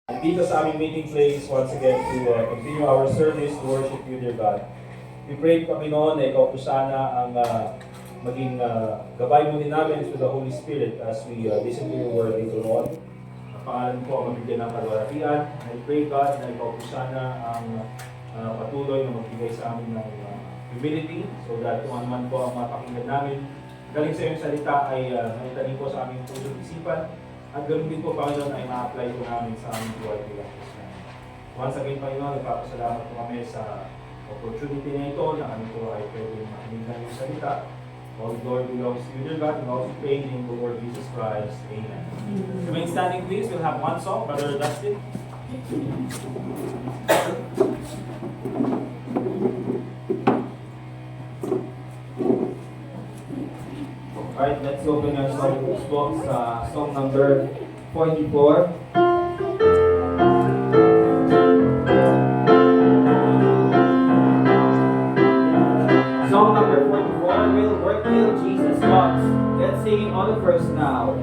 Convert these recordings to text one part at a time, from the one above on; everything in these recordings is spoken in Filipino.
Dito sa aming meeting place once again to continue our service to worship you, dear God. We pray, Panginoon, na ikaw po sana ang maging gabay mo din namin through the Holy Spirit as we listen to your word later on. Ang pangalan po ang mabigyan ng kalwalatian. I pray, God, na ikaw po sana ang patuloy na magbigay sa amin ng humility so that kung ano man po ang mapakinggan namin, galing sa iyong salita ay naitanin po sa aming puso at isipan. At ganoon din po, Panginoon, ay ma-apply po namin sa aming buhay bilang Kristiyan. Once again, Panginoon, nagpapasalamat po kami sa opportunity na ito na kami po ay pwede makinig ng iyong salita. All glory belongs to you, dear God, and all praise in the Lord Jesus Christ. Amen. Remain standing, please. We'll have one song, Brother Dustin. Alright, let's open our songbooks, song number 44. Song number 44, We'll Work Till Jesus Comes. Let's sing it on the first now.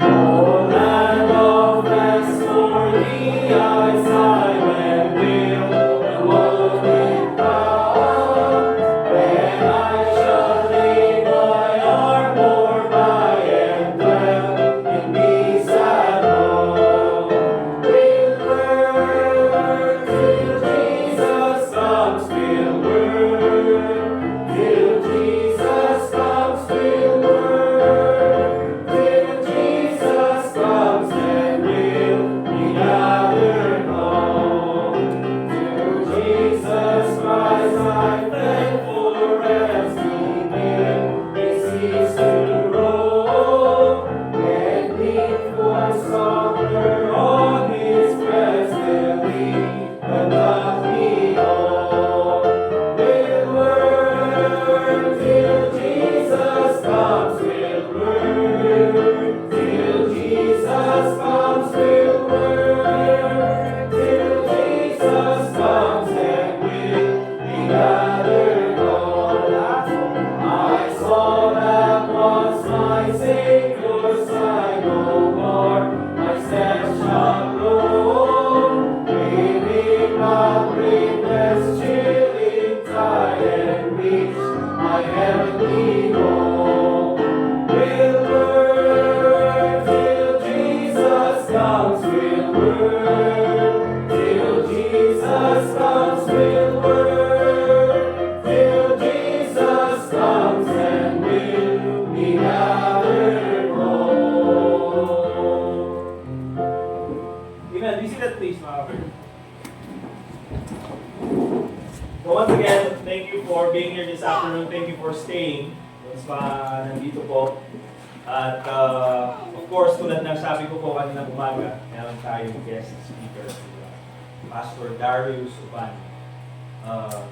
Oh, land of rest for the eyes, I will the morning come, when I shall lay my armor by and dwell in peace at home. We'll work till Jesus comes, we'll work till Jesus comes, we'll work till Jesus comes, and we'll be gathered home. Till Jesus Christ, my friend, for rest we cease to roam, and lean for summer on His breast, till we cannot be home. We'll work till Jesus comes, we'll work till Jesus comes, we'll work till Jesus comes, and we'll be gathered home. I saw that once my Savior's side, no more my steps shall roam, leaving my brainless chilling tide, and reach my heavenly home. We'll work till Jesus comes, we'll work till Jesus comes, we'll work till Jesus comes, and we'll be gathered home. Amen. Be seated, please, mga friends. So once again, thank you for being here this afternoon. Thank you for staying. Once pa nandito po. At of course, tulad ng sabi ko po kaninang umaga, meron tayong guest speaker, Pastor Darius Upan.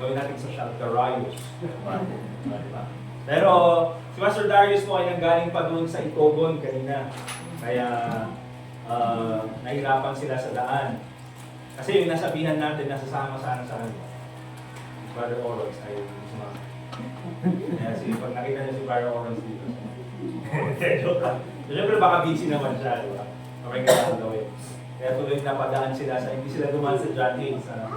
Gawin natin sa shot, Darius Upan. Diba? Pero si Pastor Darius po ay nanggaling pa doon sa Itogon kanina. Kaya nahirapan sila sa daan. Kasi yung nasabihan natin, nasasama sana sa ano. Brother Oroz ay sumama. Kaya pag nakita niyo si Brother Oroz dito. Siyempre baka busy naman siya, di ba? Okay ka lang gawin. Kaya tuloy napadaan sila sa, hindi sila dumaan sa John Haynes para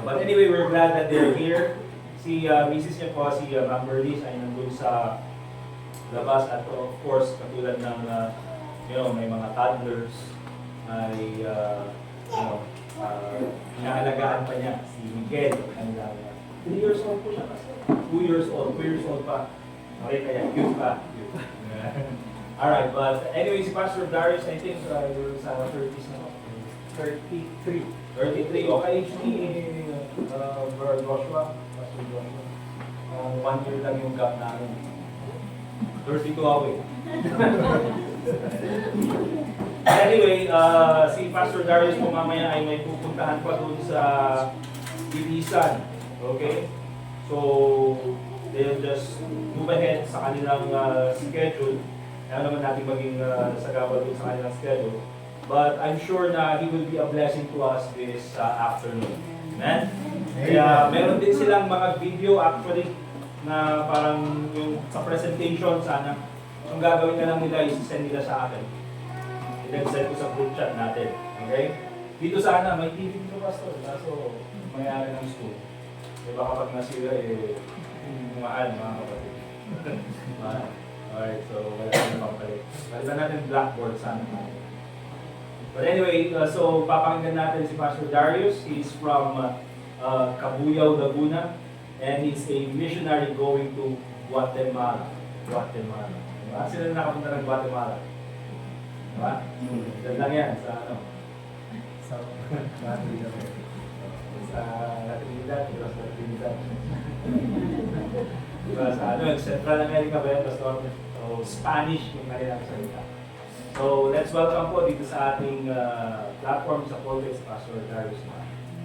But anyway, we're glad that they're here. Si Mrs. niya po, si Ma'am Berlice ay nandun sa labas at of course, katulad ng may mga toddlers ay inaalagaan pa niya si Miguel. 3 years old po siya kasi. 2 years old pa. Okay, kaya cute pa. Alright, but anyway, si Pastor Darius, I think you're sa 30s na. 33. 33. Okay, ni Brother Joshua. Pastor Joshua. 1 year lang yung gap namin. 32 ako eh. Anyway, si Pastor Darius po mamaya ay may pupuntahan pa doon sa Ibisan. Okay? So, they'll just move ahead sa kanilang schedule. Kaya naman natin maging sagabal doon sa kanilang schedule. But I'm sure na He will be a blessing to us this afternoon. Amen? Kaya meron din silang mga video actually na parang yung sa presentation sana. Ang gagawin na lang nila is send nila sa akin. And then send ko sa group chat natin. Okay? Dito sana, may TV dito, Pastor. Kaso, may-ari ng school. Diba kapag nasira, mahal, mga kapatid. Mahal. Alright, so wala naman makapalit. Palitan natin blackboard sana. But anyway, so papakinggan natin si Pastor Darius. He's from Cabuyao, Laguna. And he's a missionary going to Guatemala. Guatemala. Diba? Sila na nakapunta ng Guatemala. Diba? Ganda yan sa ano? Sa Trinidad. Diba sa ano? Central America ba yan? So Spanish yung kanilang salita. So let's welcome po dito sa ating platform sa Colbis, Pastor Darius.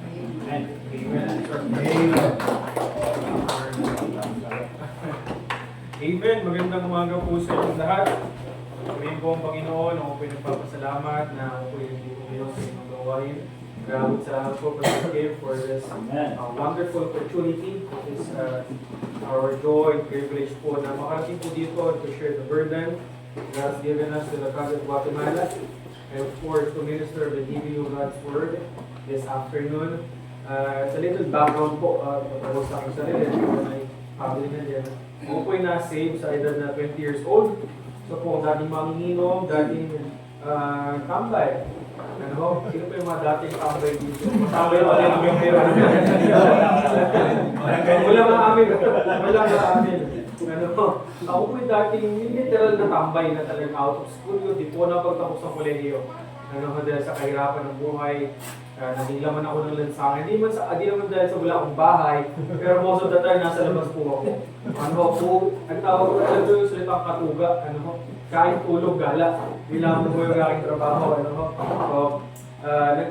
Amen. Amen. Magandang umaga po sa inyong lahat. Sabihin po ang Panginoon, ako po nagpapasalamat na ako po yung hindi po ngayon sa inyong gawain. Grabe sa Corporate Gift for this wonderful opportunity. It is our joy and privilege po na makarating po dito to share the burden God has given us to the country of Guatemala. And of course, to minister the giving of God's Word this afternoon. Sa little background po, patapos sa aking sarili, may family na din. Ako po ay na-save sa edad na 20 years old. So po, dating manginginom, dating tambay. Ano, sino po yung mga dating tambay dito? Tambay pa rin yung pera. Wala nga amin. Wala nga amin. Ano, ako po yung dating literal na tambay na talagang out of school. Yun, di po na pagtapos ng kolehiyo. Ano, dahil sa kahirapan ng buhay. Naging laman ako ng lansangan. Hindi naman dahil sa wala akong bahay, pero most of the time nasa labas po ako. Ano po, ang tawag ko alam ko yung salitang katuga, kain, tulog, gala. Bilang po yung aking trabaho. So,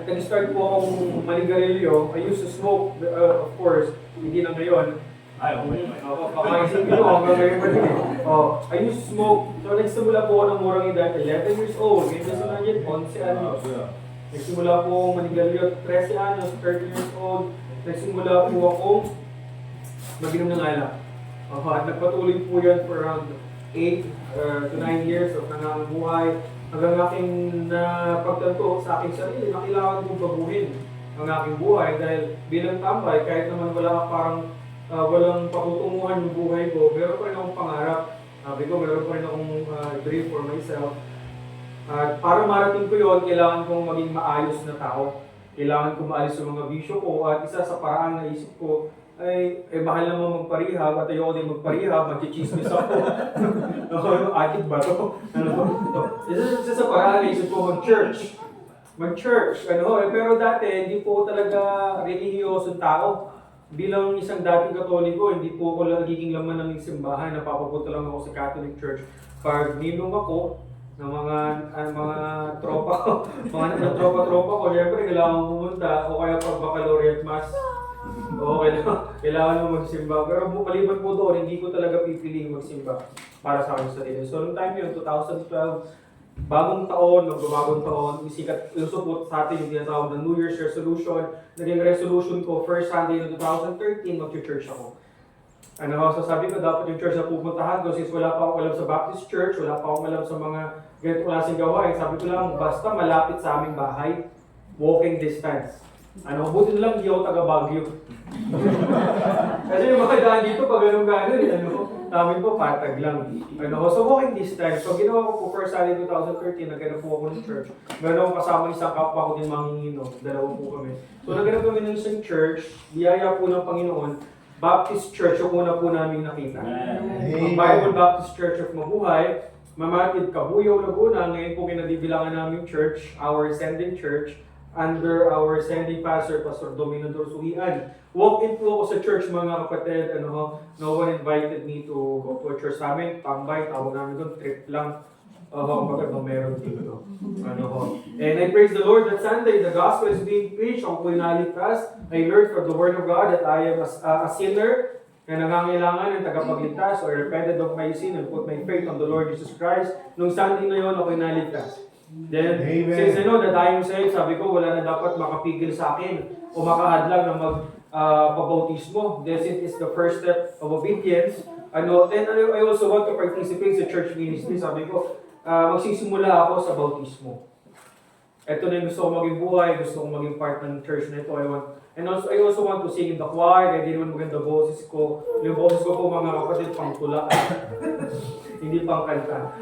nag-start po akong manigarilyo. I used to smoke, of course, hindi na ngayon. Baka isipin mo, hanggang ngayon pa din. I used to smoke. So, nagsimula po ako ng murang edad, 11 years old. Ngayon na sa 11 anos. Nagsimula po akong manigarilyo, 13 anos, 30 years old. Nagsimula po akong mag-inom ng alak. At nagpatuloy po yan for around 8 to 9 years of nangang buhay. Hanggang aking napagtanto sa aking sarili na kailangan kong baguhin ang aking buhay dahil bilang tambay, kahit naman walang patutunguhan yung buhay ko, meron pa rin akong pangarap. Sabi ko, meron pa rin akong dream for myself. Para marating ko yun, kailangan kong maging maayos na tao. Kailangan kong maalis sa mga bisyo ko at isa sa paraan na isip ko ay mahal naman magparehab at ayoko din magparehab, magchichismis ako. Atid ba ito? Isa sa paraan na isip ko mag-church. Pero dati, hindi po talaga relihiyosong tao. Bilang isang dating Katoliko, hindi po ako nagiging laman ng simbahan. Napapapunta lang ako sa Catholic Church. Pag nilong ako, ng mga tropa ko, mga tropa ko, syempre kailangan pumunta o kaya pag baccalaureate mass, kailangan mo magsimba. Pero maliban po doon, hindi ko talaga pipiling magsimba para sa akin sarili. So, noong time yun, 2012, bagong taon, magbabagong taon, isikat, ilusupot sa atin yung tinatawag na New Year's resolution. Naging resolution ko, first Sunday ng 2013, mag-church ako. So sabi ko, dapat yung church na pupuntahan ko, since wala pa akong alam sa Baptist Church, wala pa akong alam sa mga ganitong klaseng gawain. Sabi ko lang, basta malapit sa aming bahay, walking distance. Buti na lang, hindi ako taga-Baguio. Kasi yung mga daan dito, pag gano'n, namin po, patag lang. So walking distance. So ginawa ko po, first Sunday 2013, naghanap po ako ng church. Meron akong kasama isang kapwa ko din manginginom, dalawa po kami. So naghanap kami ng isang church, biyaya po ng Panginoon, Baptist Church yung una po namin nakita. Ang Bible Baptist Church of Mabuhay, Mamatid, Cabuyao, Laguna. Ngayon po kinadibilangan namin church, our sending church, under our sending pastor, Pastor Dominador Suhian. Walk-in po ako sa church, mga kapatid. No one invited me to go to a church namin. Tambay, tawag namin doon, trip lang. Meron dito. And I praise the Lord that Sunday, the gospel is being preached. Ako po'y naligtas. I learned from the word of God that I am a sinner na nangangailangan ng tagapagligtas or repented of my sin and put my faith on the Lord Jesus Christ. Nung Sunday na yun, ako'y naligtas. Then, since I know that I am saved, sabi ko, wala na dapat makapigil sa akin o makahadlang na pabautismo. This is the first step of obedience. Then I also want to participate sa church ministry. Sabi ko, magsisimula ako sa bautismo. ito na yung gusto ko maging buhay, gusto ko maging part ng church na ito. I also want to sing in the choir, kaya di naman maganda boses ko. Yung boses ko po mga kapatid, pang tula. Hindi pang kanta.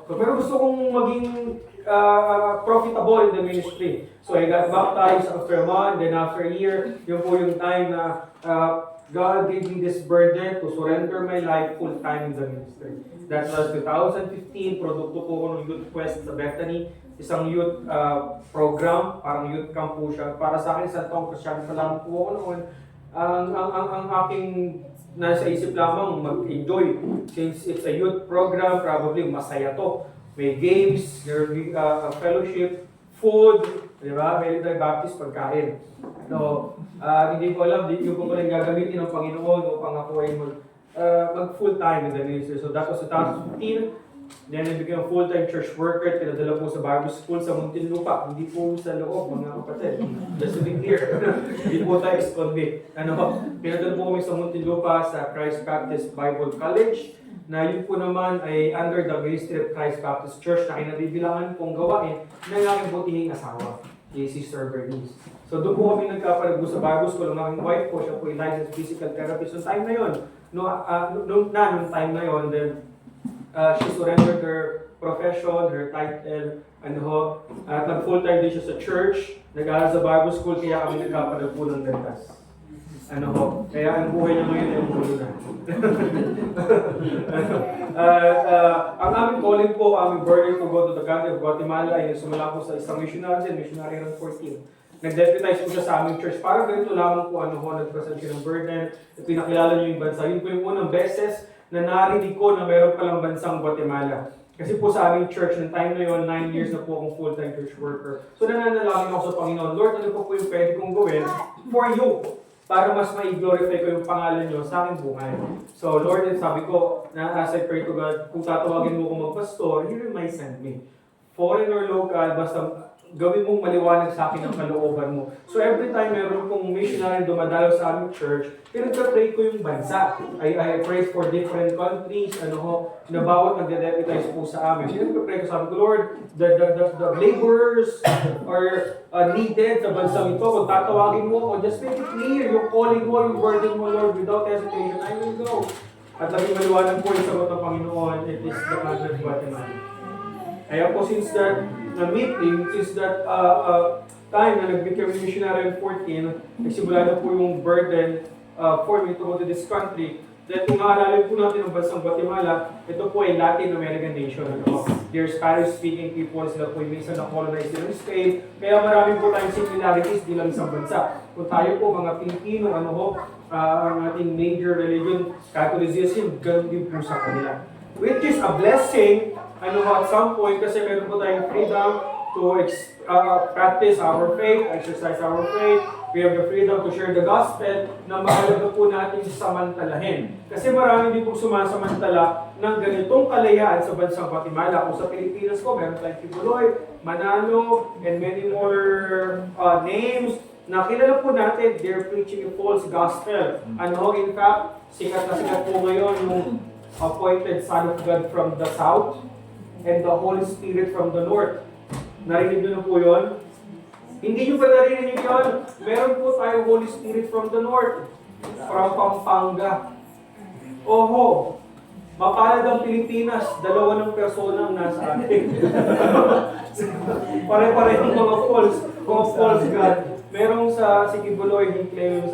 So, pero gusto kong maging profitable in the ministry. So I got baptized after a month, then after a year, yun po yung time na God gave me this burden to surrender my life full-time in the ministry. That was 2015, produkto po ko ng Youth Quest sa Bethany, isang youth program, parang youth camp po siya. Para sa akin, isang taong Kristiyan pa lang po ako noon. Ang aking nasa isip lamang mag-enjoy. Since it's a youth program, probably masaya to. May games, there will be fellowship, food, di ba? May Baptist pagkain. So, hindi ko alam, yung po pala gagamitin ng Panginoon upang ako ay mag full-time in the ministry. So that was 2015. Then I became a full-time church worker. Pinadala po sa Bible School sa Muntinlupa. Hindi po sa loob, mga kapatid. Just to be clear. Hindi po tayo ex-convict. Pinadala po kami sa Muntinlupa sa Christ Baptist Bible College, na yun po naman ay under the ministry of Christ Baptist Church na kinabibilangan pong gawain ng aking butihing asawa, si Sister Bernice. So doon po kami nagkapalago sa Bible School. Ang aking wife po, siya po ay licensed physical therapist. So time na yun, nung time na yun, then she surrendered her profession, her title, at nag-full-time din siya sa church, nag-aaral sa Bible School, kaya kami nagkapalago ng landas. Kaya ang buhay niya ngayon ay umulo na. Ang aming calling po, aming burden to go to the country of Guatemala ay sumula po sa isang missionary ng 14. Nag-deputize po siya sa aming church. Parang ganito lamang po, nag-present siya ng burden, pinakilala niyo yung bansa. Yun po yung unang beses na narinig ko na mayroon palang bansang Guatemala. Kasi po sa aming church, ng time na yun, 9 years na po akong full-time church worker. So nananalangin ako sa Panginoon, Lord, ano po yung pwede kong gawin for you? Para mas ma-glorify ko yung pangalan nyo sa aking buhay. So Lord, sabi ko, as I pray to God, kung tatawagin mo ko magpastor, here you might send me. Foreign or local, basta gawin mong maliwanag sa akin ang kalooban mo. So every time meron kong missionary dumadalo sa aming church, pinagka-pray ko yung bansa. I pray for different countries, na bawat nagde-deputize po sa amin. Pinagka-pray ko, sabi ko, Lord, the laborers are needed sa bansang ito. Kung tatawagin mo, just make it clear, yung calling mo, yung burden mo, Lord, without hesitation, I will go. At laging maliwanag po yung sagot ng Panginoon, it is the country of Guatemala. Kaya po since that time na nag-become missionary in 14, nagsimula na po yung burden for me to go to this country. Then kung maaalala po natin ang bansang Guatemala, ito po ay Latin American nation. They're Spanish-speaking people, sila po yung minsan na-colonize sila ng Spain. Kaya marami po tayong similarities bilang isang bansa. Kung tayo po mga Pilipino, ang ating major religion, Catholicism, ganun din po sa kanila. Which is a blessing, at some point, kasi meron po tayong freedom to practice our faith, exercise our faith. We have the freedom to share the gospel na mahalaga po natin samantalahin. Kasi marami din po sumasamantala ng ganitong kalayaan sa bansang Guatemala. Kung sa Pilipinas po, meron tayong Kibuloy, Manalo, and many more names na kilala po natin, they're preaching a false gospel. In fact, sikat na sikat po ngayon yung appointed Son of God from the South and the Holy Spirit from the North. Narinig nyo na po yun? Hindi nyo ba narinig yun? Meron po tayo Holy Spirit from the North, from Pampanga. Oho, mapalad ang Pilipinas, dalawa ng persona ang nasa atin. Pare-parehong mga false God. Merong sa Sigibuloy, he claims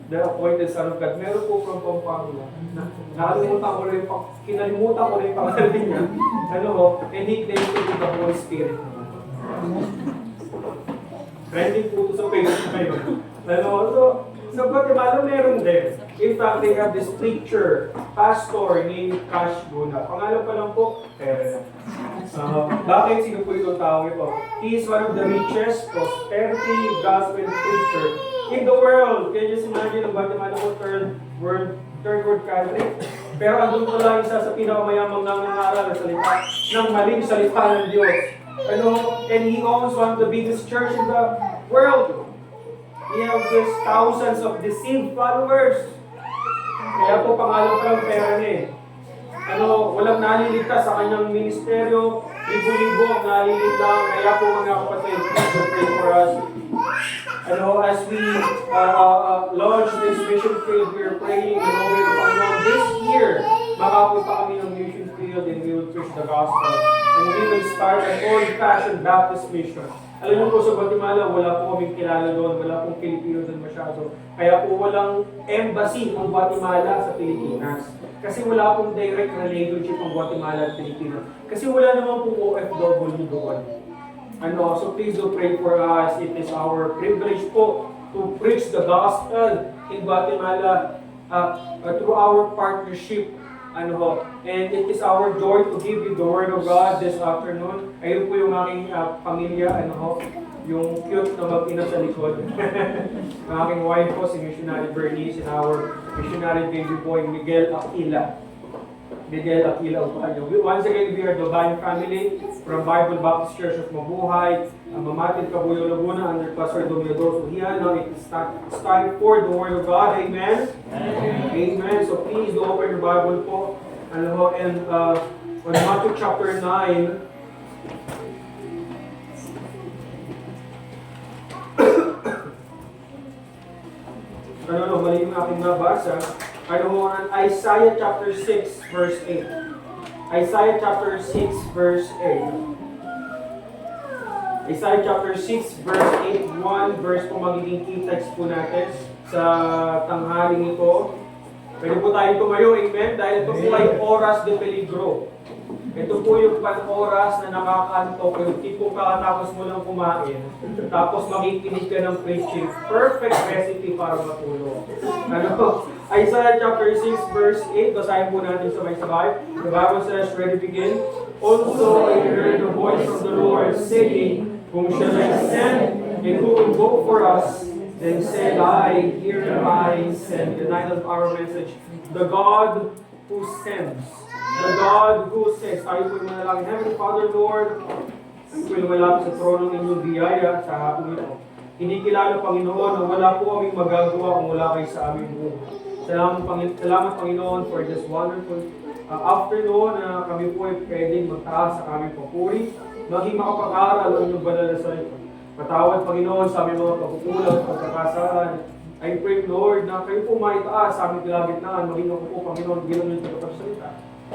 the appointed Son of God. Meron po from Pampanga. Kinalimutan ko rin yung pangalan niya. And he claims to be the Holy Spirit. Trending po sa Facebook ngayon. So, sa Guatemala meron din. In fact, they have this preacher, pastor named Cash Luna. Pangalan pa lang po, Perena. Bakit? Sino po itong tao ito? He is one of the richest prosperity gospel preacher in the world. Can you just imagine ang Guatemala ko third world country? Pero andun ko lang isa sa pinakamayamang nangangaral na salita ng maling salita ng Diyos. And he owns one of the biggest church in the world. He has these thousands of deceived followers. Kaya po pangalan pa lang pera niya. Walang naliligtas sa kanyang ministeryo, libo-libo ang nalilit lang. Kaya po mga kapatid, please pray for us. As we launch this mission field, we are praying, this year, makapunta kami ng mission field and we will preach the gospel. And we will start an old-fashioned Baptist mission. Alam niyo po sa Guatemala, wala po kaming kilala doon, wala pong Pilipino doon masyado. Kaya po walang embassy ng Guatemala sa Pilipinas. Kasi wala pong direct relationship ng Guatemala at Pilipinas. Kasi wala naman pong OFW doon. So please do pray for us. It is our privilege po to preach the gospel in Guatemala through our partnership. And it is our joy to give you the Word of God this afternoon. Ayun po yung aking pamilya, yung cute na mag-ina sa likod. Ang aking wife po, si Missionary Bernice, and our missionary baby boy, Miguel Aquila. Once again, we are the Divine Family from Bible Baptist Church of Mabuhay, Mamatin, Cabuyao, Laguna, under Pastor Domingo Suhian. Now it is time for the Word of God. Amen? Amen. So please do open your Bible po. And on Matthew chapter 9, mali yung aking nabasa. On Isaiah chapter 6, verse 8. Isaiah chapter 6, verse 8. Isaiah chapter 6, verse 8, 1 verse po magiging key text po natin sa tanghaling ito. Pwede po tayo tumayo, amen? Dahil ito po ay oras de peligro. Ito po yung oras na nakakantok, yung tipong kakatapos mo lang kumain, tapos makikinig ka ng preaching. Perfect recipe para matulog. Isaiah chapter 6, verse 8, basahin po natin sabay-sabay. The Bible says, ready begin. Also I heard the voice of the Lord saying, whom shall I send, and who will go for us? Then said I, here am I sent. The title of our message, The God Who Sends. The God Who Sends. Tayo po yung manalangin. Heavenly Father, Lord, tayo po yung lumalapit sa trono ng inyong biyaya sa hapon ito. Kinikilala, Panginoon, na wala po kaming magagawa kung wala kayo sa aming buhay. Salamat, Panginoon, for this wonderful afternoon na kami po ay pwedeng magtaas sa aming papuri, maging makapag-aral ang inyong banal na salita. Patawad, Panginoon, sa aming mga pagkukulang, pagkakasaan. I pray, Lord, na kayo po maitaas sa aming kalagitnaan, maging ako po, Panginoon, ginong yung pagkakasalita.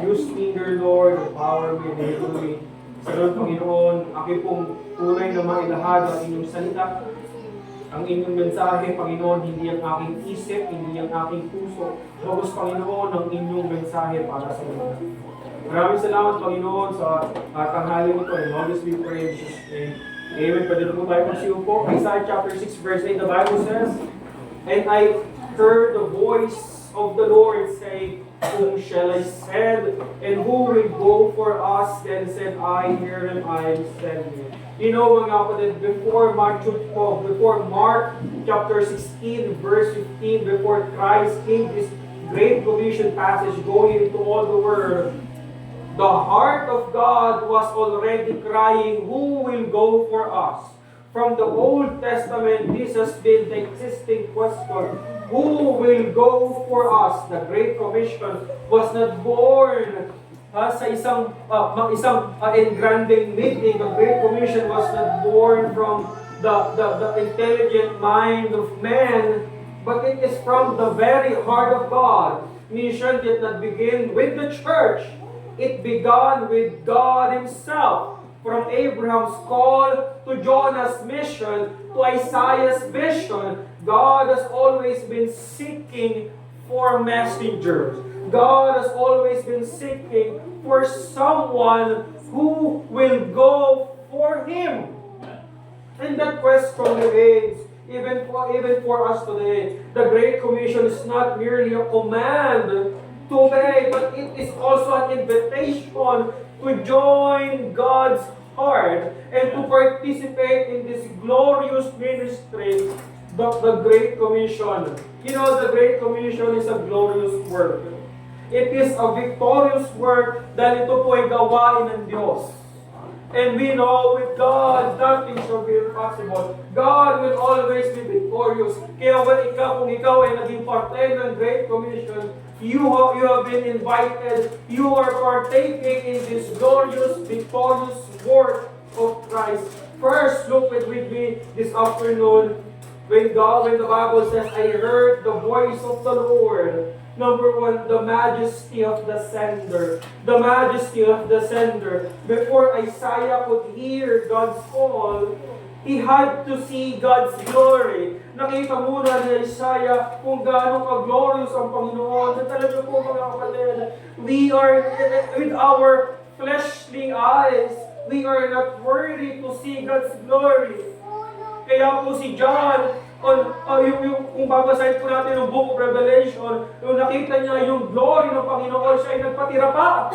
Use me, dear Lord, empower me, enable me. Sa Lord, Panginoon, aking pong tunay na mailahad ang inyong salita. Ang inyong mensahe, Panginoon, hindi ang aking isip, hindi ang aking puso. Bagos, Panginoon, ang inyong mensahe para sa mga. Maraming salamat, Panginoon, sa tanghaling ito. And all this we pray in Jesus' name. Amen. Pwede na po tayo magsiupo. Isaiah chapter 6, verse 8, the Bible says, and I heard the voice of the Lord say, whom shall I send, and who will go for us? Then said I, here am I, send me. You know, mga kapatid, before Mark chapter 16, verse 15, before Christ gave this great commission passage going into all the world, the heart of God was already crying, who will go for us? From the Old Testament, this has been the existing question. Who will go for us? The Great Commission was not born sa isang engranding meeting. The Great Commission was not born from the intelligent mind of man, but it is from the very heart of God. Mission did not begin with the church. It began with God Himself. From Abraham's call to Jonah's mission to Isaiah's vision, God has always been seeking for messengers. God has always been seeking for someone who will go for Him. And that question remains even for us today. The Great Commission is not merely a command to obey, but it is also an invitation to join God's heart and to participate in this glorious ministry, the Great Commission. You know, the Great Commission is a glorious work. It is a victorious work dahil ito po ay gawain ng Diyos. And we know with God, nothing shall be impossible. God will always be victorious. Kaya kung ikaw ay naging parte ng Great Commission, You have been invited. You are partaking in this glorious, victorious work of Christ. First, look with me this afternoon when the Bible says, I heard the voice of the Lord. Number one, the majesty of the sender. The majesty of the sender. Before Isaiah could hear God's call, he had to see God's glory. Nakita muna ni Isaiah kung gaano ka-glorious ang Panginoon. Na talaga po mga kapatid, we are, with our fleshly eyes, we are not worthy to see God's glory. Kaya po si John, kung babasahin po natin yung book of Revelation, yung nakita niya yung glory ng Panginoon, siya ay nagpatira pa.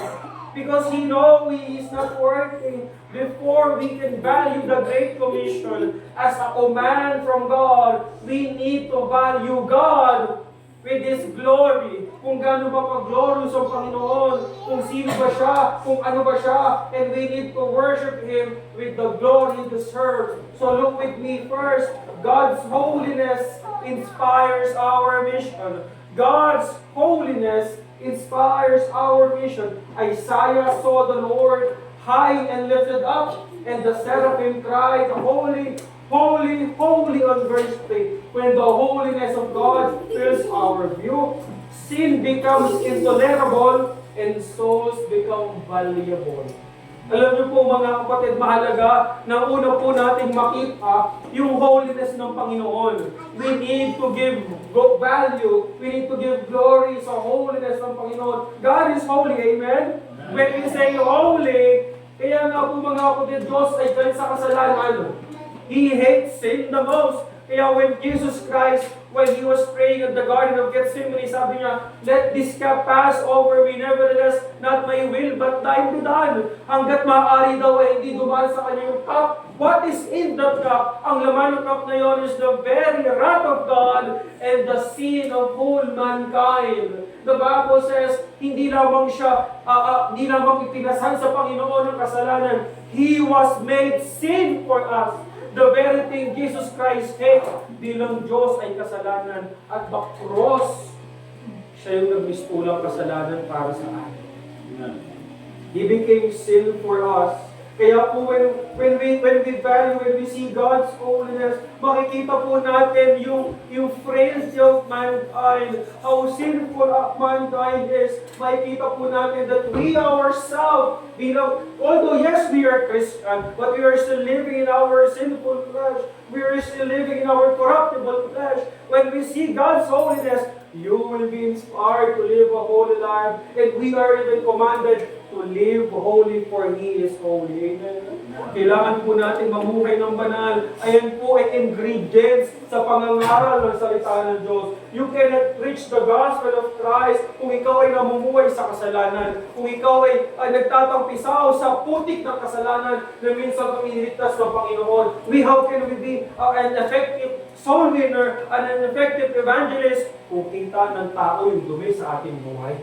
Because he knows he is not working. Before we can value the Great Commission as a command from God, we need to value God with His glory. Kung gaano ba pag-glorious ang Panginoon, kung sino ba siya, kung ano ba siya, and we need to worship Him with the glory He deserves. So look with me first. God's holiness inspires our mission. God's holiness inspires our mission. Isaiah saw the Lord high and lifted up, and the seraphim cried, Holy, holy, holy, on verse 3. When the holiness of God fills our view, sin becomes intolerable, and souls become valuable. Alam niyo po mga kapatid, mahalaga na una po natin makita yung holiness ng Panginoon. We need to give value, we need to give glory sa holiness ng Panginoon. God is holy, amen? When we say holy, kaya nga po mga kapatid, Diyos ay galit sa kasalanan. He hates sin the most. Kaya when Jesus Christ, when He was praying at the Garden of Gethsemane, sabi niya, let this cup pass over me, nevertheless, not my will, but thine be done. Hanggat maaari daw ay hindi dumaan sa kanya yung cup. What is in that cup? Ang laman ng cup na yon is the very wrath of God and the sin of whole mankind. The Bible says, hindi lamang ipinasal sa Panginoon ng kasalanan. He was made sin for us. The very thing Jesus Christ hates bilang Diyos ay kasalanan. At the cross, siya yung nagmistulang kasalanan para sa atin. He became sin for us. Kaya po when we value, when we see God's holiness, makikita po natin yung frailty of mankind, how sinful mankind is. Makikita po natin that we ourselves, although yes, we are Christian, but we are still living in our sinful flesh. We are still living in our corruptible flesh. When we see God's holiness, you will be inspired to live a holy life. And we are even commanded to live holy, for He is holy. Amen. Kailangan po natin mamuhay ng banal. Ayan po ay ingredients sa pangangaral ng salita ng Diyos. You cannot preach the gospel of Christ kung ikaw ay namumuhay sa kasalanan. Kung ikaw ay nagtatampisaw sa putik ng kasalanan na minsan kang iniligtas ng Panginoon. How can we be an effective soul winner and an effective evangelist kung kita ng tao yung dumi sa ating buhay?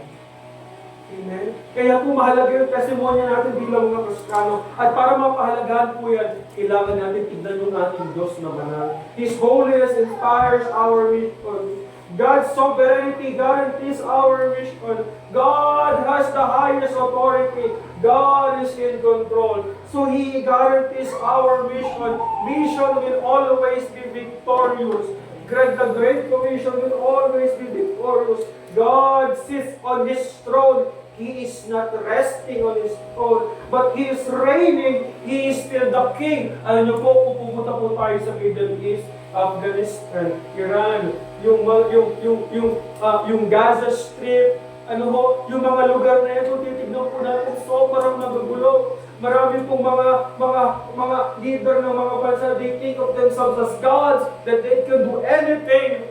Amen? Kaya po mahalaga yung testimonya natin bilang mga Kristiyano. At para mapahalagahan po yan, kailangan natin tignan yung ating Diyos na banal. His holiness inspires our mission. God's sovereignty guarantees our mission. God has the highest authority. God is in control. So He guarantees our mission. Mission will always be victorious. The Great Commission will always be victorious. God sits on His throne. He is not resting on His throne, but He is reigning. He is still the King. Alam niyo po, kung pumunta po tayo sa Middle East, Afghanistan, Iran, yung Gaza Strip, yung mga lugar na ito, titignan po natin, sobrang nagugulo. Marami pong mga leader ng mga bansa, they think of themselves as gods, that they can do anything.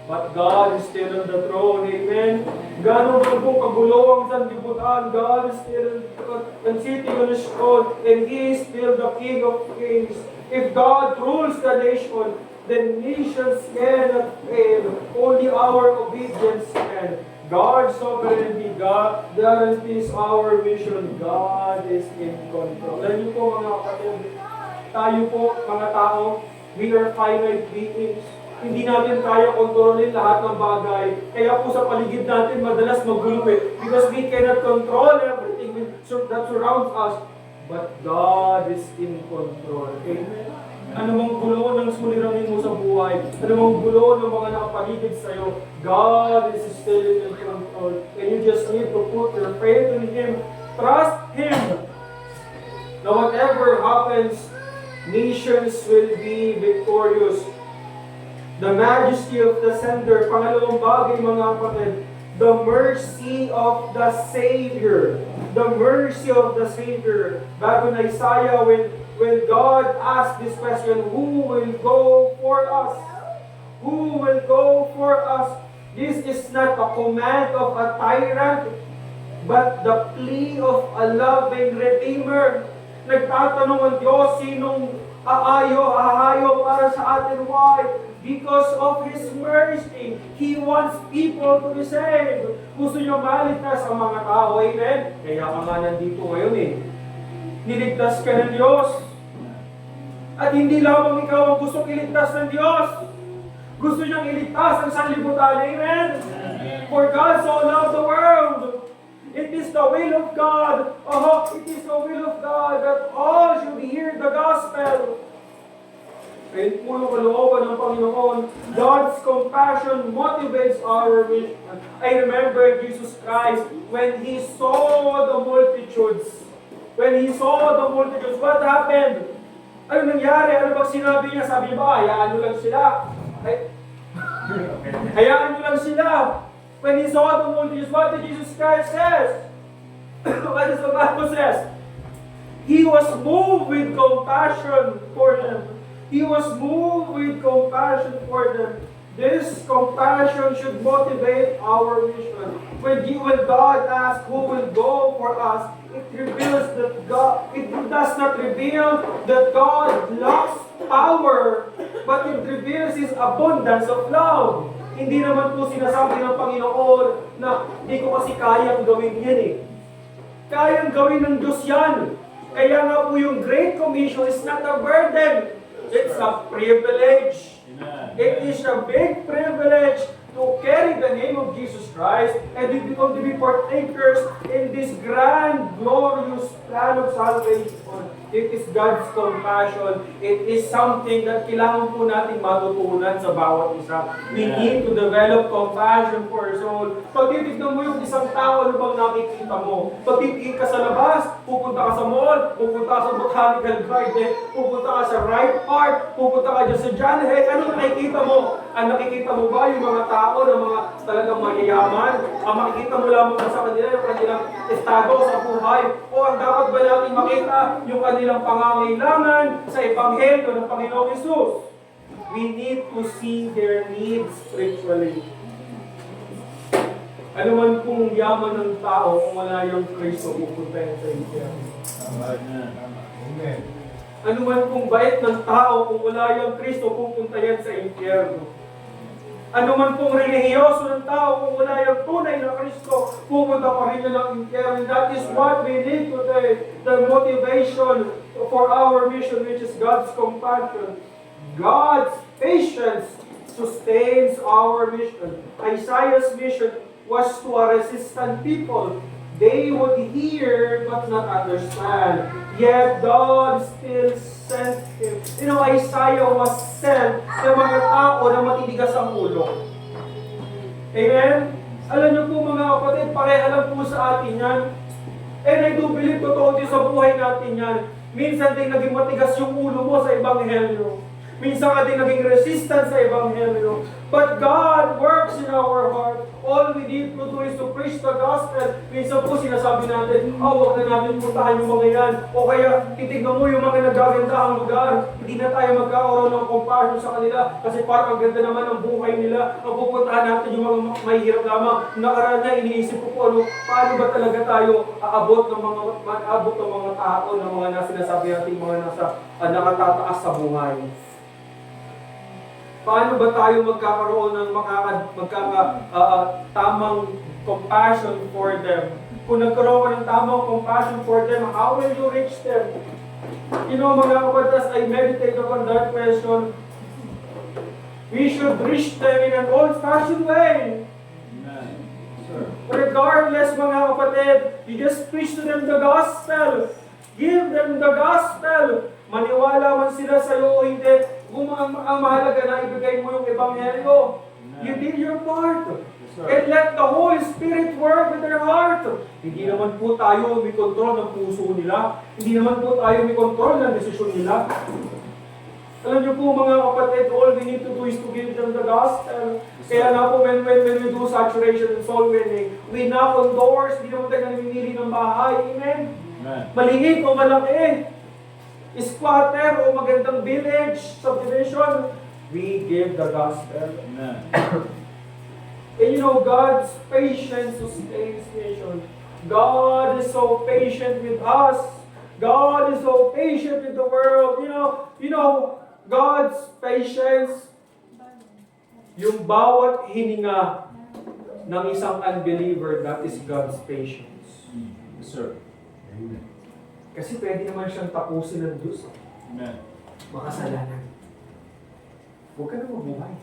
But God is still on the throne, amen? Gano'n man pong kagulo ang sanlibutan, God is still sitting on His throne, and He is still the King of Kings. If God rules the nation, then nations cannot fail. Only our obedience can. God's sovereignty, God guarantees our mission. God is in control. Alam niyo po mga kapatid, tayo po mga tao, we are finite beings. Hindi natin kaya kontrolin lahat ng bagay. Kaya po sa paligid natin madalas magulo eh. Because we cannot control everything that surrounds us. But God is in control. Amen? Ano mang gulo ng suliranin mo sa buhay, ano mang gulo ng mga nakapaligid sa'yo, God is still in control. And you just need to put your faith in Him. Trust Him. Now whatever happens, nations will be victorious. The majesty of the sender. Pangalawang bagay mga kapatid, the mercy of the Savior. The mercy of the Savior. Bago na Isaiah, when God asked this question, who will go for us? Who will go for us? This is not a command of a tyrant, but the plea of a loving Redeemer. Nagtatanong ang Diyos, sinong ahayo para sa atin? Why? Because of His mercy, He wants people to be saved. Gusto niyo maligtas ang mga tao, amen? Kaya ka nga nandito ngayon eh. Niligtas ka ng Diyos. At hindi lamang ikaw ang gusto iligtas ng Diyos. Gusto niyang iligtas ang sanlibutan, amen? For God so loved the world. It is the will of God. It is the will of God that all should hear the gospel. Kahit po yung kalooban ng Panginoon, God's compassion motivates our mission. I remember Jesus Christ when He saw the multitudes. When He saw the multitudes, what happened? Ano nangyari? Ano bang sinabi niya? Sabi niya ba, hayaan nyo lang sila. Hayaan nyo lang sila. When He saw the multitudes, what did Jesus Christ says? What does the Bible says? He was moved with compassion for them. He was moved with compassion for them. This compassion should motivate our mission. When God asks who will go for us, it reveals that God, it does not reveal that God lacks power, but it reveals His abundance of love. Hindi naman po sinasabi ng Panginoon na hindi ko kasi kayang gawin yan eh. Kayang gawin ng Diyos yan. Kaya nga po yung Great Commission is not a burden. It's a privilege. Amen. It is a big privilege to carry the name of Jesus Christ and to be partakers in this grand, glorious plan of salvation. It is God's compassion. It is something that kailangan po natin matutunan sa bawat isa. We need to develop compassion for our soul. Pag titignan mo yung isang tao, ano bang nakikita mo? Pag titigin ka sa labas, pupunta ka sa mall, pupunta ka sa botanical garden, pupunta ka sa Wright Park, pupunta ka dyan sa John Hay, ano nakikita mo? Ang nakikita mo ba yung mga tao na mga talagang mayayaman? Ang makikita mo lamang ba sa kanila yung kanilang estado sa buhay? O ang dapat ba natin makita yung kanilang pangangailangan sa Ebanghelyo ng Panginoong Hesus? We need to see their needs spiritually. Ano man pong yaman ng tao kung wala yung Kristo pupunta sa impyerno. Amen. Ano man pong bait ng tao kung wala yung Kristo pupunta yan sa impyerno. Ano man pong relihiyoso ng tao kung wala yung tunay na Kristo, pupunta pa rin yan ng impyerno. That is what we need today. The motivation for our mission, which is God's compassion. God's patience sustains our mission. Isaiah's mission was to a resistant people. They would hear but not understand. Yet God still sent him. You know, Isaiah was sent sa mga tao na matitigas ang ulo. Amen? Alam niyo po mga kapatid, pareha lang po sa atin yan. And I do believe totoo din sa buhay natin yan. Minsan din naging matigas yung ulo mo sa Ebanghelyo. Minsan ka din naging resistant sa Ebanghelyo. But God works in our heart. All we need to do is to preach the gospel. Minsan po sinasabi natin, huwag na natin puntahan yung mga yan. O kaya, titignan mo yung mga nagagandahang lugar. Hindi na tayo magkakaroon ng compassion sa kanila. Kasi parang ang ganda naman ng buhay nila. Ang pupuntahan natin yung mga mahihirap lamang. Nakaraan na iniisip ko po, paano ba talaga tayo aabot ng mga tao ng mga sinasabi natin, mga nakatataas sa buhay. Paano ba tayo magkakaroon ng tamang compassion for them? Kung nagkaroon ka ng tamang compassion for them, how will you reach them? You know, mga kapatid, as I meditate upon that question, We should reach them in an old-fashioned way. Amen. Sir. Regardless, mga kapatid, you just preach to them the gospel. Give them the gospel. Maniwala man sila sa iyo o hindi, kung ang mahalaga na ibigay mo yung ebanghelyo. You did your part. And let the Holy Spirit work with their heart. Hindi naman po tayo may control ng puso nila. Hindi naman po tayo may control ng desisyon nila. Alam niyo po mga kapatid, all we need to do is to give them the gospel. Kaya nga po when we do saturation and soul winning, we knock on doors, hindi naman tayo namimili ng bahay. Amen? Amen. Maliit o malaki, squatter o magandang village, subdivision, we give the gospel. Amen. And you know, God's patience sustains nation. God is so patient with us. God is so patient with the world. You know, God's patience, yung bawat hininga ng isang unbeliever, that is God's patience. Yes, sir. Kasi pwede naman siyang tapusin ng Diyos. Amen. Makasalanan. Huwag ka na mabuhay.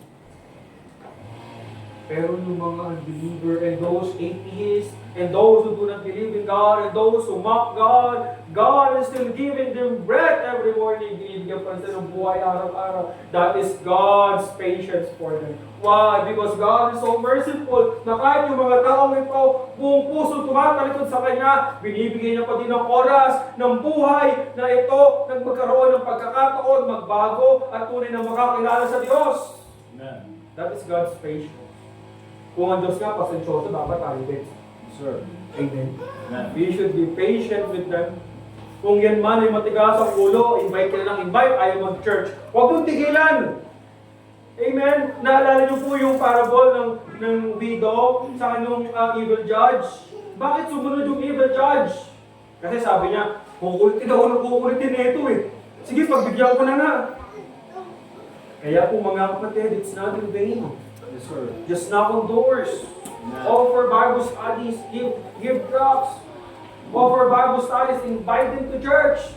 Pero yung mga unbeliever and those atheists and those who do not believe in God and those who mock God, God is still giving them breath every morning. Binibigyan pa sila ng buhay araw-araw. That is God's patience for them. Why? Because God is so merciful na kahit yung mga taong ito, buong puso tumatalikod sa Kanya, binibigyan niya pa din ng oras, ng buhay na ito, nang magkaroon ng pagkakataon, magbago, at tunay na makakilala sa Diyos. Amen. That is God's patience. Kung ang Diyos nga, pasensyoso, dapat tayo din. Sir. Amen. Amen. We should be patient with them. Kung yan man ay matigas ang ulo, invite ka lang invite, ayaw mag-church. Huwag mong tigilan. Amen. Naalala niyo po yung parable ng widow sa anong evil judge. Bakit sumunod yung evil judge? Kasi sabi niya, kukulitin ako ng kukulitin na ito eh. Sige, pagbigyan ko na nga. Kaya po mga kapatid, it's not in vain. Yes, sir. Just knock on doors. Offer Bible studies. Give drops. Offer Bible studies. Invite them to church.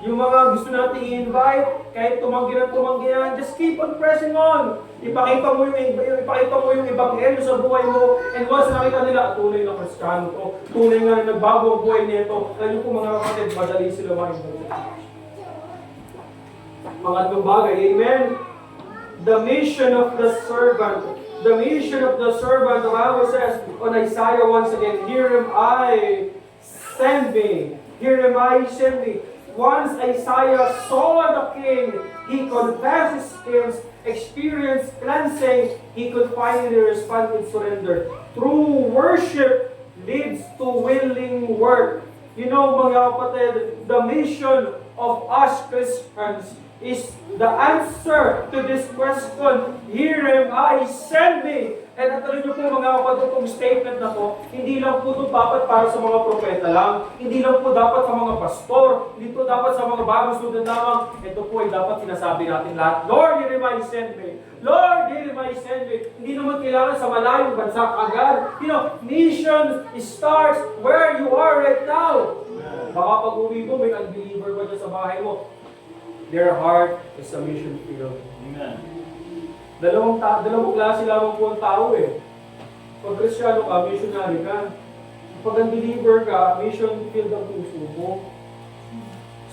Yung mga gusto nating i-invite, kahit tumanggi yan, just keep on pressing on. Ipakita mo yung ebanghelyo sa buhay mo. And once nakita nila, tunay na Kristiyano to. Tunay nga na nagbago ang buhay nito. Alam po mga kapatid, madali sila ma-invite. Pangatlong bagay, amen? The mission of the servant. The mission of the servant, the Bible says on Isaiah once again, here am I, send me. Here am I, send me. Once Isaiah saw the king, he confessed his sins, experienced cleansing, he could finally respond in surrender. True worship leads to willing work. You know mga kapatid, the mission of us Christians is the answer to this question, here am I, send me. And at alam niyo po mga kapatid, itong statement na to, hindi lang po ito dapat para sa mga propeta lang, hindi lang po dapat sa mga pastor, hindi po dapat sa mga bagong student lamang, ito po ay dapat sinasabi natin lahat, Lord, here am I, send me. Lord, here am I, send me. Hindi naman kailangan sa malayong bansa agad. You know, mission starts where you are right now. Baka pag uwi mo, may unbeliever ba dyan sa bahay mo? Their heart is a mission field. Amen. Dalawang klase lamang po ang tao eh. Pag Kristiyano ka, missionary ka. Pag unbeliever ka, mission field ang puso mo.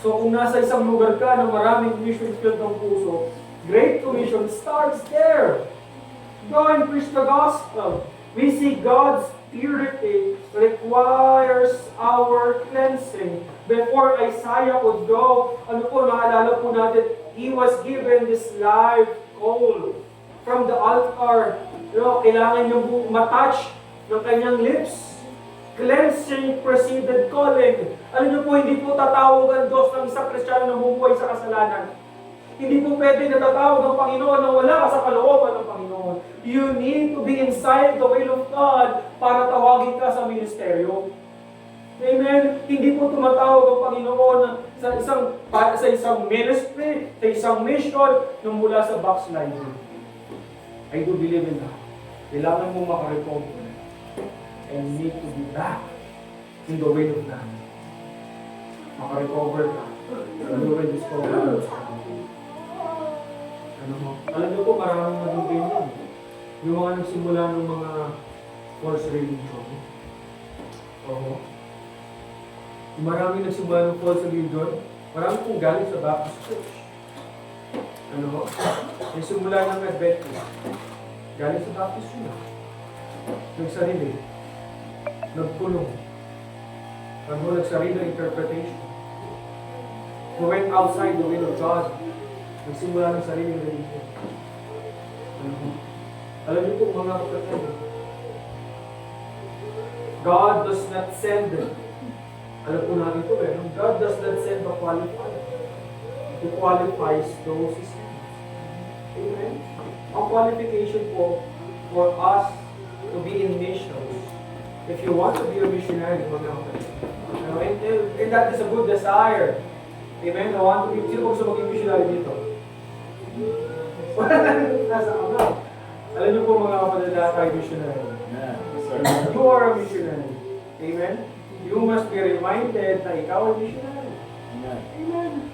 So kung nasa isang lugar ka na maraming mission field ang puso, Great Commission starts there. Go and preach the gospel. We see God's purity requires our cleansing. Before Isaiah could go, naalala po natin, he was given this live coal from the altar. Kailangan niyang matouch ng kanyang lips. Cleansing preceded calling. Alam niyo po, hindi po tatawag ang Diyos ng isang Kristiyano na bumuhay sa kasalanan. Hindi po pwede natatawag ang Panginoon na wala ka sa kalooban ng Panginoon. You need to be inside the will of God para tawagin ka sa ministeryo. Amen? Hindi po tumatawag ang Panginoon sa isang ministry, sa isang mission nung mula sa backsliding. I do believe in that. Kailangan mo makarecover and need to be back in the way of God. Makarecover ka. And you will discover Ano mo? Alam niyo po, maraming naging ganyan. Yung mga nagsimula ng mga false religion. Oo. Maraming nagsimula ng false religion. Marami pong galing sa Baptist Church. Ano mo? Nagsimula ng Adventist. Galing sa Baptist yun. Nagsarili. Nagkulong. Ano, nagsarili ng interpretation. Who went outside the will of God. Nagsimula ng sariling religion. Alam niyo po mga kapatid, God does not send them. Alam po natin ito God does not send the qualified. He qualifies those He sends. Amen? Ang qualification po for us to be in missions, if you want to be a missionary, mga kapatid, and that is a good desire. Amen? I want to be, sino gusto maging missionary dito? Nasa ako. Alam niyo po mga kapatid na tayo missionary. You are a missionary. Amen? You must be reminded na ikaw ay missionary. Amen.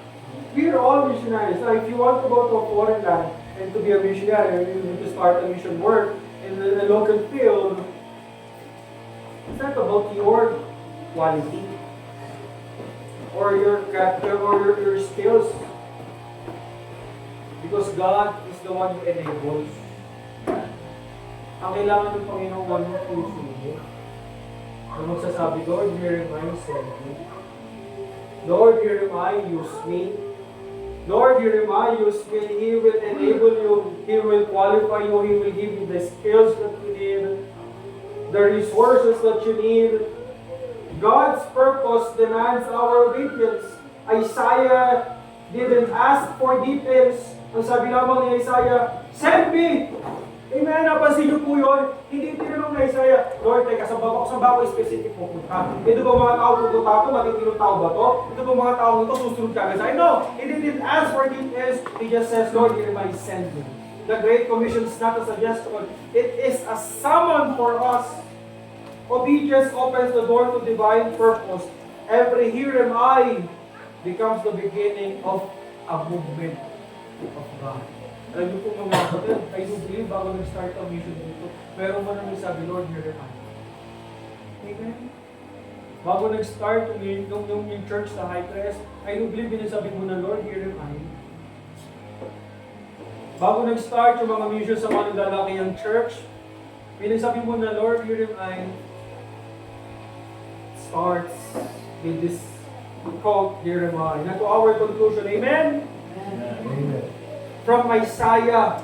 We are all missionaries. So if you want to go to a foreign land and to be a missionary, you need to start a mission work in the local field. It's not about your quality or your character or your skills. Because God is the one who enables. Ang kailangan ng Panginoon ng puso mo, ang magsasabi, Lord, here am I, send me. Lord, here am I, use me. Lord, here am I, use me. He will enable you. He will qualify you. He will give you the skills that you need, the resources that you need. God's purpose demands our obedience. Isaiah didn't ask for details. Ang sabi lamang ni Isaiah, send me! Amen, napansin niyo po yun. Hindi tinanong na Isaiah, Lord, teka, saan ba ako specific pupunta? Ito ba mga tao pupunta ako? Matitinong tao ba to? Ito ba mga tao nito? Susunod ka agad sa akin? No! He didn't ask for details. He just says, Lord, here I send you. The Great Commission is not a suggestion. It is a summon for us. Obedience opens the door to divine purpose. Every here am I becomes the beginning of a movement of God. Alam niyo po mga kapatid, I do believe bago nag-start ang mission dito, meron mo nang sabi, Lord, here am I. Amen? Bago nag-start yung church sa High Crest, I do believe binasabi mo na, Lord, here am I. Bago nag-start yung mga mission sa mga naglalakihang church, binasabi mo na, Lord, here am I. Starts with this quote, here am I. Na to our conclusion, amen? Amen. From Isaiah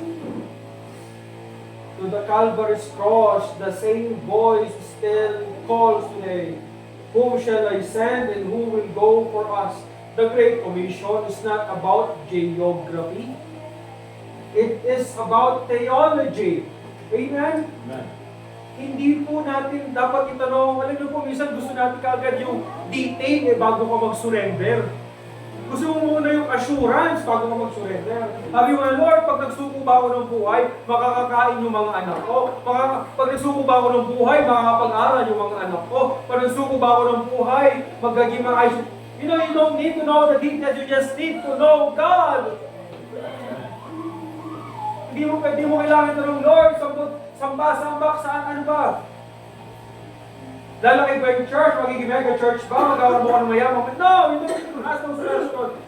to the Calvary's cross, the same voice still calls today. Whom shall I send and who will go for us? The Great Commission is not about geography. It is about theology. Amen? Amen. Hindi po natin dapat itanong, alam niyo po, minsan gusto natin kaagad yung detail bago ka mag-surrender. Gusto mo muna yung assurance bago ka mag-surrender. Sabi mo, Lord, pag nagsuko ba ako ng buhay, makakakain yung mga anak ko. Pag nagsuko ba ako ng buhay, makakapag-aral yung mga anak ko. Pag nagsuko ba ako ng buhay, magaging mga ayos. You don't need to know the details, you just need to know God. Hindi mo kailangan tanong, Lord, sambak, saan, ano ba? Lalaki ba yung church? Magiging mega church ba? Magkakaroon mo ka ng mayaman? No! You don't need to ask those questions.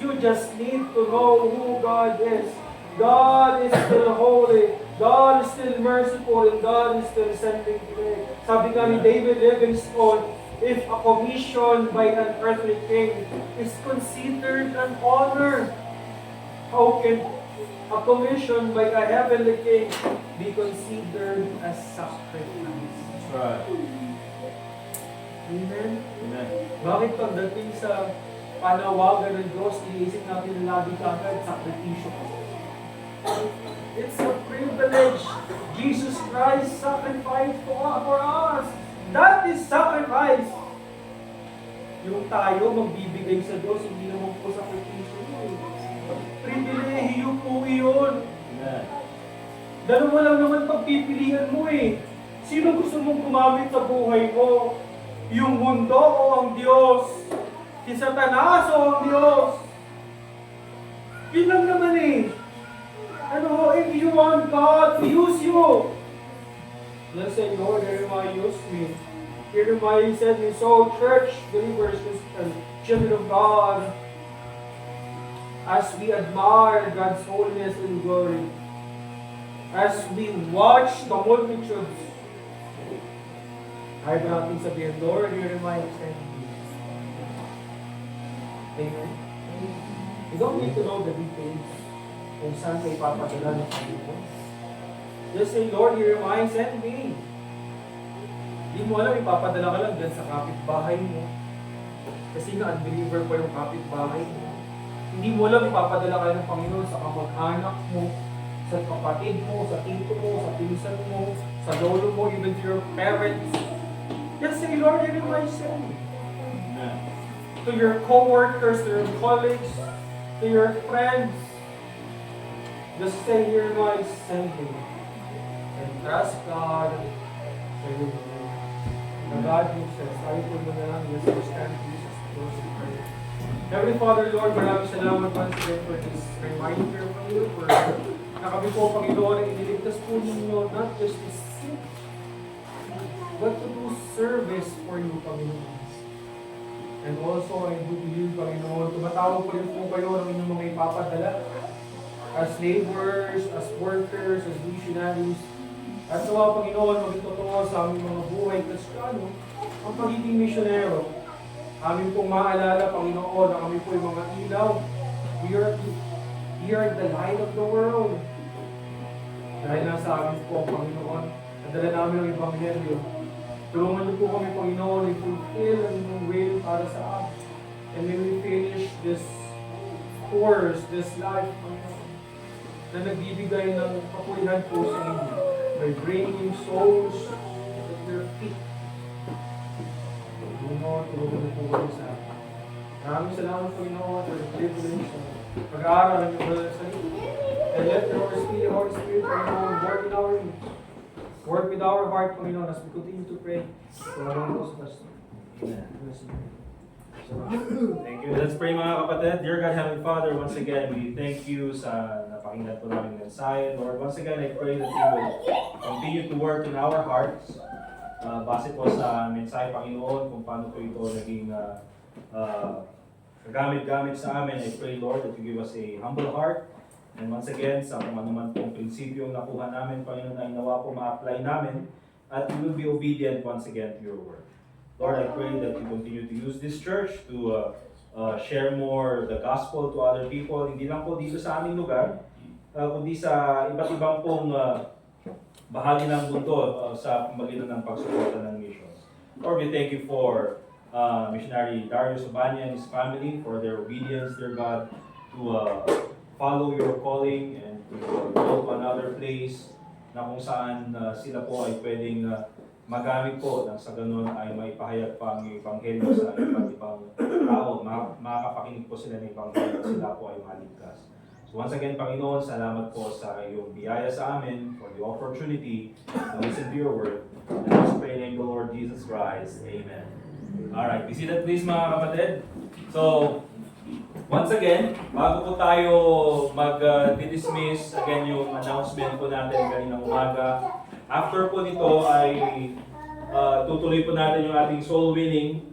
You just need to know who God is. God is still holy. God is still merciful. And God is still sending today. Sabi nga ni David Livingstone, if a commission by an earthly king is considered an honor, how can a commission by a heavenly king be considered as sacrifice? Right. Amen? Amen. Bakit pagdating sa panawagan ng Diyos, iniisip natin na lagi kagad sakripisyo? It's a privilege. Jesus Christ sacrificed for us. That is sacrifice. Yung tayo magbibigay sa Diyos, hindi naman po sakripisyo. Privilehiyo po iyon. Amen. Dalawa lang naman pagpipilian mo eh. Sino gusto mong gumamit sa buhay mo? Yung mundo o ang Diyos? Si Satanas o ang Diyos? Yun lang naman eh. you want God to use you. Let's say, Lord, Jeremiah, use me. Jeremiah said, me, so church, believers, Christians, children of God, as we admire God's holiness and glory, as we watch the multitudes, ayaw natin sabihin, Lord, Jeremiah, send me. Amen. You don't need to know the details kung saan kayo papadala ng Panginoon. Just say, Lord, here am I, send me. Hindi mo alam, ipapadala ka lang dyan sa kapitbahay mo. Kasi nga, unbeliever pa yung kapitbahay mo. Hindi mo alam, ipapadala ka ng Panginoon sa kamag-anak mo, sa kapatid mo, sa tito mo, sa pinsan mo, sa lolo mo, even to your parents. Just say, Lord, here am I, send me. To your co-workers, to your colleagues, to your friends. Just say, here am I, send me. And trust God for you. The God who says, tayo po mo na lang, yes, we stand, Jesus, close in prayer. Heavenly Father, Lord, maraming salamat once again for this reminder from you, for na kami po, Panginoon, na iniligtas po ninyo, not just to seek, but to do service for you, Panginoon. And also, I do believe, Panginoon, tumatawag po rin po kayo ng inyong mga ipapadala as laborers, as workers, as missionaries. At sa mga Panginoon, maging totoo sa aming mga buhay Kristiyano, ang pagiging misyonero. Amin pong maalala, Panginoon, na kami po yung mga ilaw. We are the light of the world. Dahil nasa amin po, Panginoon, nadala namin ang Ebanghelyo. Tulungan niyo po kami, Panginoon, i-fulfill ang inyong will para sa amin. And when we finish this course, this life, Panginoon, na nagbibigay ng kapulihan po sa inyo, by bringing souls at your feet. Panginoon, tulungan niyo po kami sa amin. Maraming salamat, Panginoon, for the privilege na pag-aaral ang inyong mga salita. And let the Holy Spirit, Panginoon, work in our midst. Work with our heart, Panginoon, as we continue to pray. Salamat po sa Pastor. Thank you. Let's pray mga kapatid. Dear God, Heavenly Father, once again, we thank you sa napakinggan po namin mensahe. Lord, once again, I pray that you will continue to work in our hearts. Base po sa mensahe, Panginoon, kung paano po ito naging gamit-gamit sa amin. I pray, Lord, that you give us a humble heart. And once again, sa kung ano man pong prinsipyo nakuha namin, Panginoon, ay nawa po ma-apply namin at we will be obedient once again to your word. Lord, I pray that you continue to use this church to share more the gospel to other people, hindi lang po dito sa aming lugar, kundi sa iba't ibang pong bahagi ng mundo sa pamagitan ng pagsuporta ng missions. Lord, we thank you for missionary Darius Ubanya and his family for their obedience, dear God, to follow your calling and to go to another place na kung saan sila po ay pwedeng magamit po nang sa ganun ay maipahayag pa ang Ebanghelyo sa iba't ibang tao. Makakapakinig po sila ng Ebanghelyo, sila po ay maligtas. So once again, Panginoon, salamat po sa iyong biyaya sa amin for the opportunity to listen to your word. And let's pray in the name of the Lord Jesus Christ. Amen. Alright, be seated please mga kapatid. So, once again, bago po tayo mag-dismiss, again yung announcement po natin kaninang umaga. After po nito ay tutuloy po natin yung ating soul winning.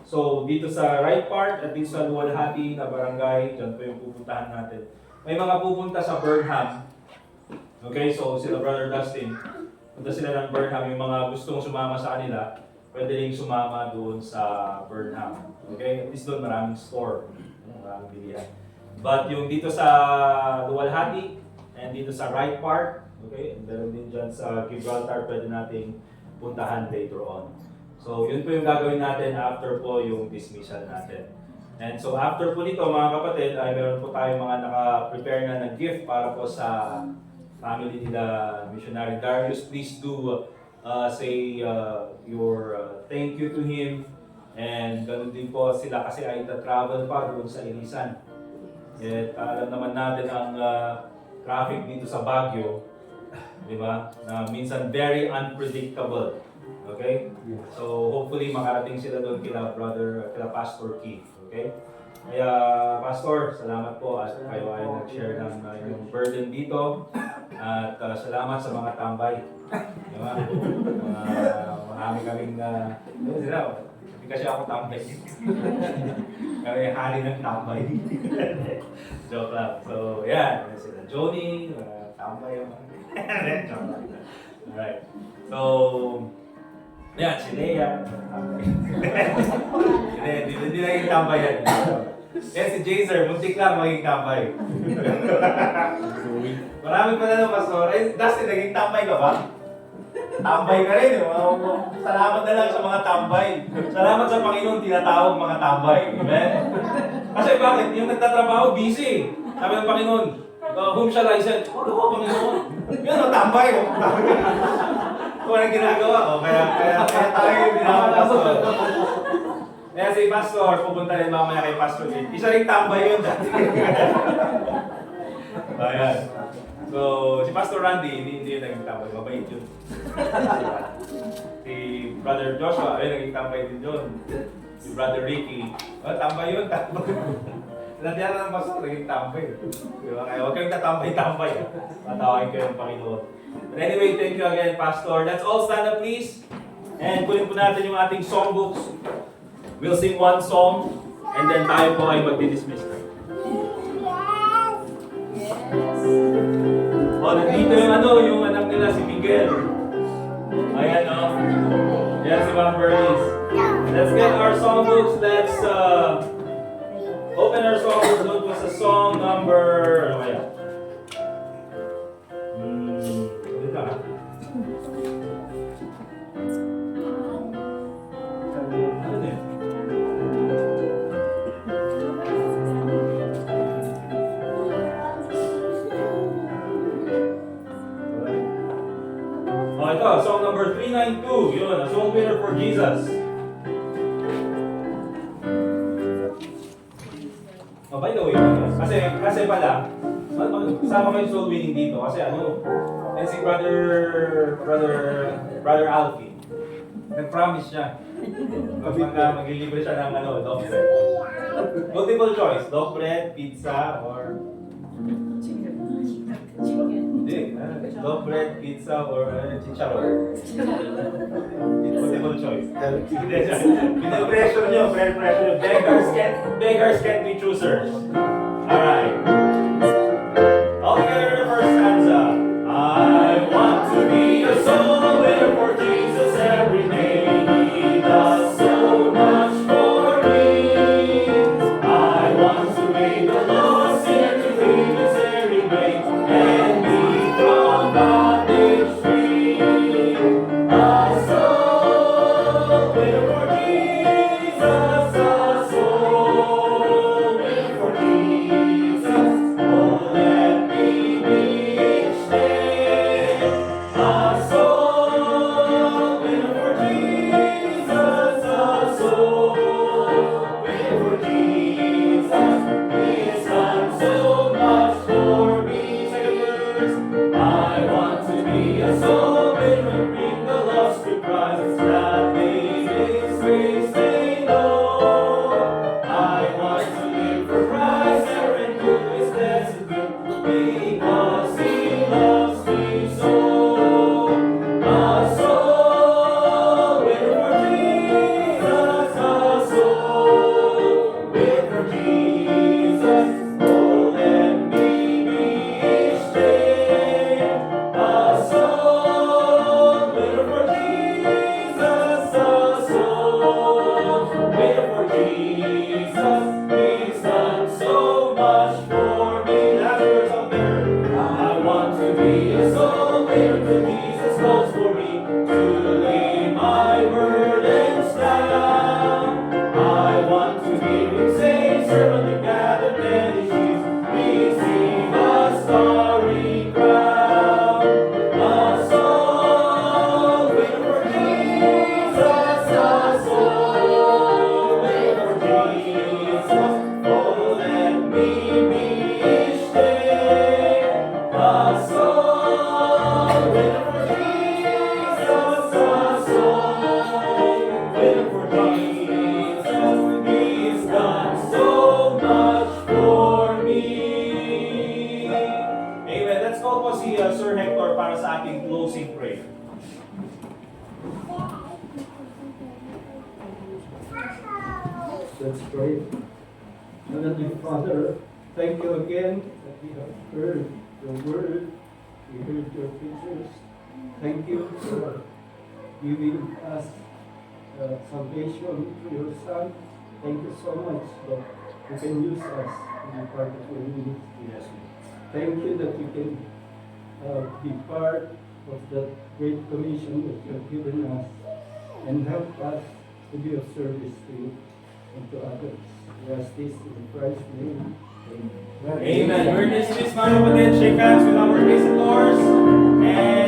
So dito sa right part at dito sa Luwalhati na barangay, dyan po yung pupuntahan natin. May mga pupunta sa Burnham. Okay, so sila Brother Dustin, punta sila ng Burnham. Yung mga gustong sumama sa kanila, pwede rin sumama doon sa Burnham. Okay, at least doon maraming store. Maraming bilihan. But yung dito sa Luwalhati and dito sa right part, okay, and meron din dyan sa Gibraltar, pwede nating puntahan later on. So yun po yung gagawin natin after po yung dismissal natin. And so after po nito mga kapatid, ay meron po tayong mga naka-prepare na ng gift para po sa family nila Missionary Darius. Please do say your thank you to him. And ganun din po sila kasi ay travel pa doon sa Irisan. At alam naman natin ang traffic dito sa Baguio, di ba? Na minsan very unpredictable. Okay? So hopefully makarating sila doon kila Pastor Keith. Okay? Kaya Pastor, salamat po at kayo ay nag-share ng yung burden dito. At salamat sa mga tambay. Diba? Marami kaming, yun sila, hindi kasi ako tambay. Kami hari ng tambay. Joke lang. So, yan. Sila Johnny, tambay yung joke lang. Alright. So, yan, si Lea. Tambay. Hindi naging tambay yan. Yan si Jazer, muntik lang maging tambay. Marami pa na ng pastor. Dustin, naging tambay ka ba? Tambay ka rin. Salamat na lang sa mga tambay. Salamat sa Panginoon tinatawag mga tambay. Amen? Kasi bakit? Yung nagtatrabaho, busy. Sabi ng Panginoon, whom shall I send? Oh, Panginoon. Yun, tambay. Kung anong ginagawa ko, kaya tayo yung pinaka-pastor. Kaya si Pastor, pupunta rin mamaya kay Pastor Lee. Isa rin tambay yun dati. Ayan. So, si Pastor Randy, hindi yun naging tambay. Mabait yun. Si Brother Joshua, ayun, naging tambay din yun. Si Brother Ricky, tambay yun, tambay. Nandiyan na ng Pastor, naging tambay. Diba? Kaya huwag kayong tatambay-tambay. Matawagin kayo ng Panginoon. But anyway, thank you again, Pastor. Let's all stand up, please. And kunin po natin yung ating songbooks. We'll sing one song, and then tayo po ay magdi-dismiss na. Oh, nandito yung anak nila, si Miguel. Ayan, oh. Yan si Ma'am Bernice. Let's get our songbooks. Let's open our songbooks. Look po sa song number... Ano kaya? Dito na. Ano din? Oh, ito, song number 392. Yun, a soul winner for Jesus. Oh, by the way, kasi pala, sama kayo soul winning dito kasi and si brother Alfie, nag-promise siya. Kapag maglilibre siya ng dog bread. Multiple choice, dog bread, pizza, or... Hindi, dog bread, pizza, or chicharon. Multiple choice. Pressure nyo. Beggars can't be choosers. Alright. Okay, the first stanza. I want to be a soul winner for Jesus every day. He does so much for me. I want to make the lost sinner to leave his every way and be from bondage free. A soul winner for Jesus, a soul winner for Jesus. Oh, let me be each day. A soul winner for Jesus, a soul winner for Jesus. He's done so much for me. Second verse. I want to be a soul winner, bring the lost to Christ, that they His grace they know. I want to live for Christ, and do His blessed will, because He loves me so. A soul winner for Jesus, a soul winner for Jesus. Oh, let me be each day a soul winner for Jesus, a soul winner for Jesus. He's done so much for me. Last verse out there. si Sir Hector para sa ating closing prayer. Let's pray. Heavenly Father, thank you again that we have heard your word, we heard your preachers. Thank you for giving us salvation through your Son. Thank you so much that you can use us to be part of your ministry. Yes. Thank you that we can be part of that great commission that you have given us and help us to be of service to you and to others. We ask this in Christ's name. Amen. Amen. We're dismissed, mga kapatid. Shake hands with our praise and Lord. And